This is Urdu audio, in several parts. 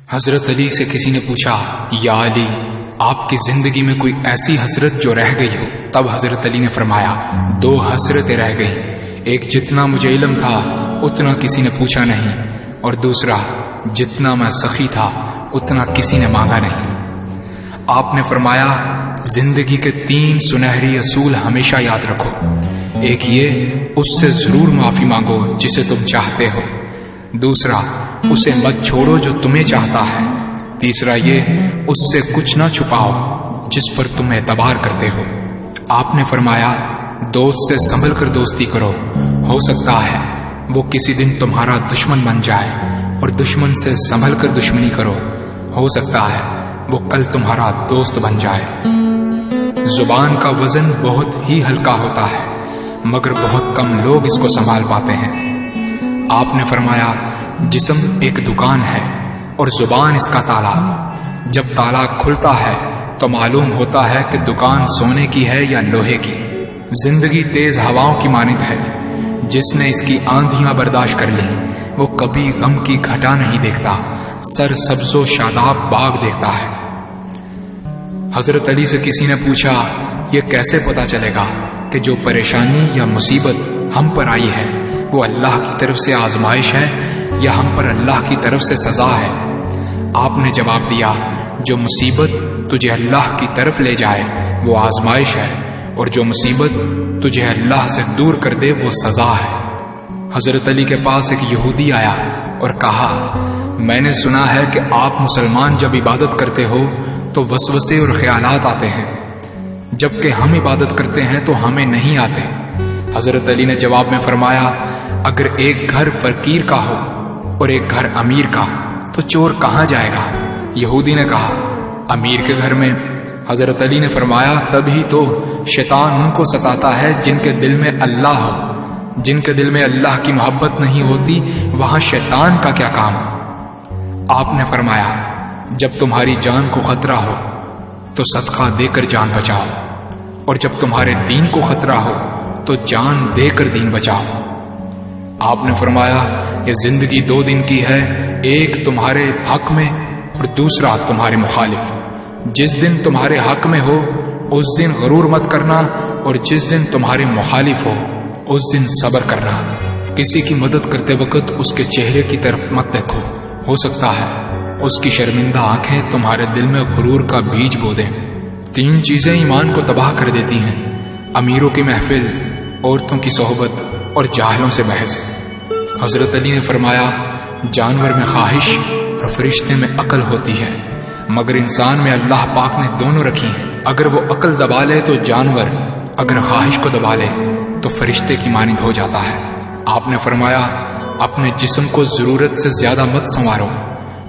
حضرت علی سے کسی نے پوچھا، یا علی، آپ کی زندگی میں کوئی ایسی حسرت جو رہ گئی ہو؟ تب حضرت علی نے فرمایا، 2 حسرتیں رہ گئیں، ایک جتنا مجھے علم تھا اتنا کسی نے پوچھا نہیں، اور دوسرا جتنا میں سخی تھا اتنا کسی نے مانگا نہیں۔ آپ نے فرمایا، زندگی کے 3 سنہری اصول ہمیشہ یاد رکھو۔ ایک یہ، اس سے ضرور معافی مانگو جسے تم چاہتے ہو۔ دوسرا، اسے مت چھوڑو جو تمہیں چاہتا ہے۔ تیسرا یہ، اس سے کچھ نہ چھپاؤ جس پر تم اعتبار کرتے ہو۔ آپ نے فرمایا، دوست سے سنبھل کر دوستی کرو، ہو سکتا ہے وہ کسی دن تمہارا دشمن بن جائے، اور دشمن سے سنبھل کر دشمنی کرو، ہو سکتا ہے وہ کل تمہارا دوست بن جائے۔ زبان کا وزن بہت ہی ہلکا ہوتا ہے، مگر بہت کم لوگ اس کو سنبھال پاتے ہیں۔ آپ نے فرمایا، جسم ایک دکان ہے اور زبان اس کا تالا۔ جب تالا کھلتا ہے تو معلوم ہوتا ہے کہ دکان سونے کی ہے یا لوہے کی۔ زندگی تیز ہواؤں کی مانند ہے، جس نے اس کی آندھیاں برداشت کر لی وہ کبھی غم کی گھٹا نہیں دیکھتا، سر سبز و شاداب باغ دیکھتا ہے۔ حضرت علی سے کسی نے پوچھا، یہ کیسے پتا چلے گا کہ جو پریشانی یا مصیبت ہم پر آئی ہے وہ اللہ کی طرف سے آزمائش ہے یا ہم پر اللہ کی طرف سے سزا ہے؟ آپ نے جواب دیا، جو مصیبت تجھے اللہ کی طرف لے جائے وہ آزمائش ہے، اور جو مصیبت تجھے اللہ سے دور کر دے وہ سزا ہے۔ حضرت علی کے پاس ایک یہودی آیا اور کہا، میں نے سنا ہے کہ آپ مسلمان جب عبادت کرتے ہو تو وسوسے اور خیالات آتے ہیں، جبکہ ہم عبادت کرتے ہیں تو ہمیں نہیں آتے۔ حضرت علی نے جواب میں فرمایا، اگر ایک گھر فقیر کا ہو اور ایک گھر امیر کا تو چور کہاں جائے گا؟ یہودی نے کہا، امیر کے گھر میں۔ حضرت علی نے فرمایا، تبھی تو شیطان ان کو ستاتا ہے جن کے دل میں اللہ ہو۔ جن کے دل میں اللہ کی محبت نہیں ہوتی وہاں شیطان کا کیا کام؟ آپ نے فرمایا، جب تمہاری جان کو خطرہ ہو تو صدقہ دے کر جان بچاؤ، اور جب تمہارے دین کو خطرہ ہو تو جان دے کر دین بچاؤ۔ آپ نے فرمایا، یہ زندگی 2 دن کی ہے، ایک تمہارے حق میں اور دوسرا تمہارے مخالف۔ جس دن تمہارے حق میں ہو اس دن غرور مت کرنا، اور جس دن تمہارے مخالف ہو اس دن صبر کرنا۔ کسی کی مدد کرتے وقت اس کے چہرے کی طرف مت دیکھو، ہو سکتا ہے اس کی شرمندہ آنکھیں تمہارے دل میں غرور کا بیج بو دیں۔ 3 چیزیں ایمان کو تباہ کر دیتی ہیں، امیروں کی محفل، عورتوں کی صحبت اور جاہلوں سے بحث۔ حضرت علی نے فرمایا، جانور میں خواہش اور فرشتے میں عقل ہوتی ہے، مگر انسان میں اللہ پاک نے دونوں رکھی ہیں۔ اگر وہ عقل دبا لے تو جانور، اگر خواہش کو دبا لے تو فرشتے کی مانند ہو جاتا ہے۔ آپ نے فرمایا، اپنے جسم کو ضرورت سے زیادہ مت سنوارو،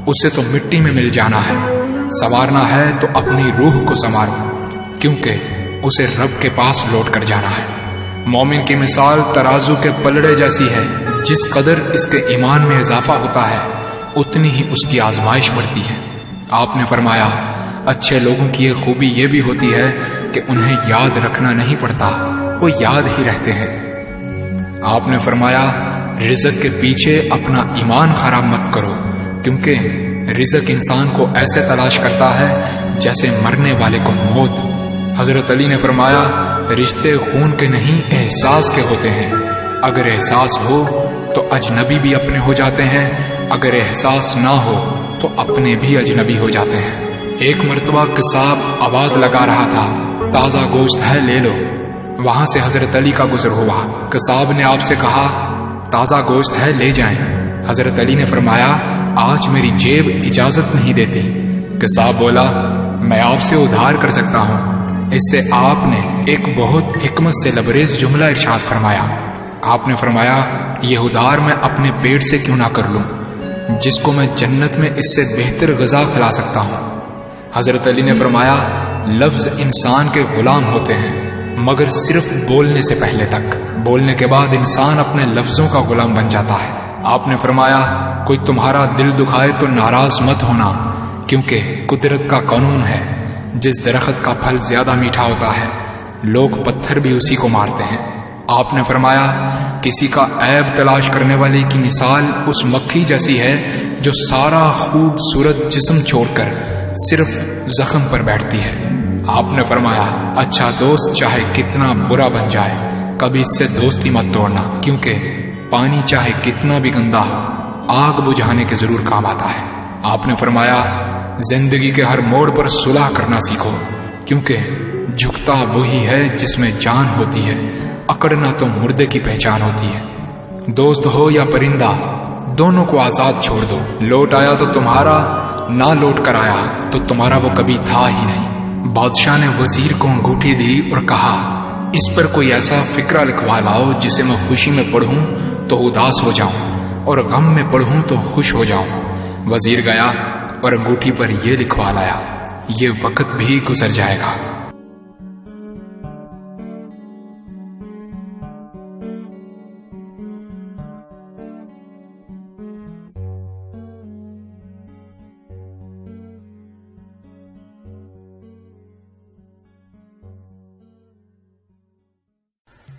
اسے تو مٹی میں مل جانا ہے۔ سنوارنا ہے تو اپنی روح کو سنوارو، کیونکہ اسے رب کے پاس لوٹ کر جانا ہے۔ مومن کی مثال ترازو کے پلڑے جیسی ہے، جس قدر اس کے ایمان میں اضافہ ہوتا ہے اتنی ہی اس کی آزمائش بڑھتی ہے۔ آپ نے فرمایا، اچھے لوگوں کی ایک خوبی یہ بھی ہوتی ہے کہ انہیں یاد رکھنا نہیں پڑتا، وہ یاد ہی رہتے ہیں۔ آپ نے فرمایا، رزق کے پیچھے اپنا ایمان خراب مت کرو، کیونکہ رزق انسان کو ایسے تلاش کرتا ہے جیسے مرنے والے کو موت۔ حضرت علی نے فرمایا، رشتے خون کے نہیں احساس کے ہوتے ہیں، اگر احساس ہو تو اجنبی بھی اپنے ہو جاتے ہیں، اگر احساس نہ ہو تو اپنے بھی اجنبی ہو جاتے ہیں۔ ایک مرتبہ قصاب آواز لگا رہا تھا، تازہ گوشت ہے لے لو۔ وہاں سے حضرت علی کا گزر ہوا، قصاب نے آپ سے کہا، تازہ گوشت ہے لے جائیں۔ حضرت علی نے فرمایا، آج میری جیب اجازت نہیں دیتی۔ قصاب بولا، میں آپ سے ادھار کر سکتا ہوں۔ اس سے آپ نے ایک بہت حکمت سے لبریز جملہ ارشاد فرمایا۔ آپ نے فرمایا، یہ ادھار میں اپنے پیٹ سے کیوں نہ کر لوں، جس کو میں جنت میں اس سے بہتر غذا کھلا سکتا ہوں۔ حضرت علی نے فرمایا، لفظ انسان کے غلام ہوتے ہیں مگر صرف بولنے سے پہلے تک، بولنے کے بعد انسان اپنے لفظوں کا غلام بن جاتا ہے۔ آپ نے فرمایا، کوئی تمہارا دل دکھائے تو ناراض مت ہونا، کیونکہ قدرت کا قانون ہے، جس درخت کا پھل زیادہ میٹھا ہوتا ہے لوگ پتھر بھی اسی کو مارتے ہیں۔ آپ نے فرمایا کسی کا عیب تلاش کرنے والے کی مثال اس مکھی جیسی ہے جو سارا خوبصورت جسم چھوڑ کر صرف زخم پر بیٹھتی ہے۔ آپ نے فرمایا اچھا دوست چاہے کتنا برا بن جائے کبھی اس سے دوستی مت توڑنا، کیونکہ پانی چاہے کتنا بھی گندا ہو آگ بجھانے کے ضرور کام آتا ہے۔ آپ نے فرمایا زندگی کے ہر موڑ پر صلح کرنا سیکھو، کیونکہ جھکتا وہی ہے جس میں جان ہوتی ہے، اکڑنا تو مردے کی پہچان ہوتی ہے۔ دوست ہو یا پرندہ دونوں کو آزاد چھوڑ دو، لوٹ آیا تو تمہارا، نہ لوٹ کر آیا تو تمہارا وہ کبھی تھا ہی نہیں۔ بادشاہ نے وزیر کو انگوٹھی دی اور کہا اس پر کوئی ایسا فقرہ لکھوا لاؤ جسے میں خوشی میں پڑھوں تو اداس ہو جاؤں اور غم میں پڑھوں تو خوش ہو جاؤں۔ وزیر گیا اور انگوٹھی پر یہ لکھوا لایا، یہ وقت بھی گزر جائے گا۔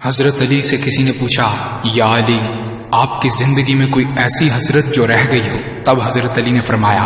حضرت علی سے کسی نے پوچھا یا علی آپ کی زندگی میں کوئی ایسی حسرت جو رہ گئی ہو؟ تب حضرت علی نے فرمایا